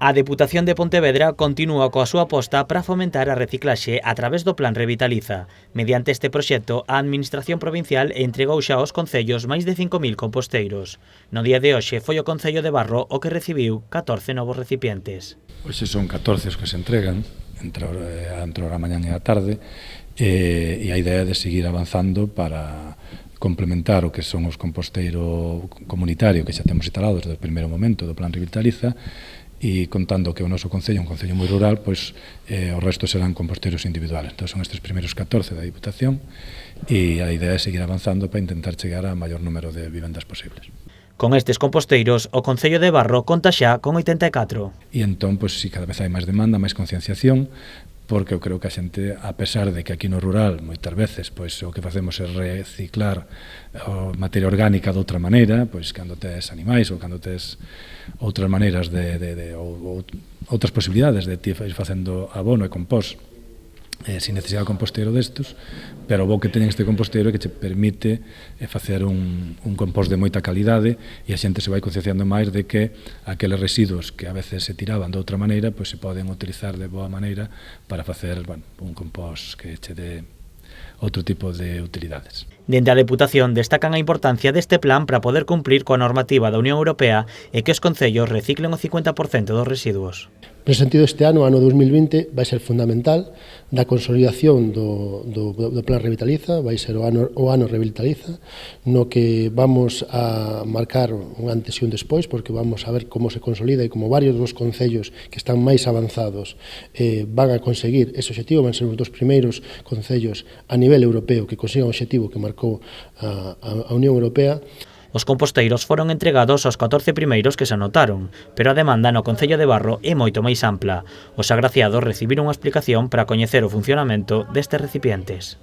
A Deputación de Pontevedra continúa coa súa aposta para fomentar a reciclaxe a través do Plan Revitaliza. Mediante este proxecto, a Administración Provincial entregou xa aos concellos máis de 5.000 composteiros. No día de hoxe foi o Concello de Barro o que recibiu 14 novos recipientes. Hoxe son 14 os que se entregan, entre a mañá e a tarde, e a idea é de seguir avanzando para complementar o que son os composteiros comunitarios que xa temos instalados desde o primeiro momento do Plan Revitaliza, e contando que o noso concello é un concello moi rural, pois o resto serán composteiros individuales. Entón son estes primeiros 14 da Diputación e a idea é seguir avanzando para intentar chegar a maior número de vivendas posibles. Con estes composteiros, o Concello de Barro conta xa con 84. E entón, pois, si cada vez hai máis demanda, máis concienciación, porque eu creo que a xente, a pesar de que aquí no rural moitas veces pois o que facemos é reciclar a materia orgánica de outra maneira, pois cando tes animais ou cando tes outras maneiras ou outras posibilidades de ti ir facendo abono e compost sin necesidade de composteiro destos, pero o bo que teñen este composteiro é que che permite facer un compost de moita calidade e a xente se vai concienciando máis de que aqueles residuos que a veces se tiraban de outra maneira pois se poden utilizar de boa maneira para facer un compost que che dé outro tipo de utilidades. Dende a Deputación destacan a importancia deste plan para poder cumplir coa normativa da Unión Europea e que os concellos reciclen o 50% dos residuos. Nese sentido, este ano 2020, vai ser fundamental da consolidación do Plan Revitaliza, vai ser o ano Revitaliza, no que vamos a marcar un antes e un despois, porque vamos a ver como se consolida e como varios dos concellos que están máis avanzados van a conseguir ese objetivo, van ser os dos primeiros concellos a nivel europeo que consigan o objetivo que marcou a Unión Europea. Os composteiros foron entregados aos 14 primeiros que se anotaron, pero a demanda no Concello de Barro é moito máis ampla. Os agraciados recibiron unha explicación para coñecer o funcionamento destes recipientes.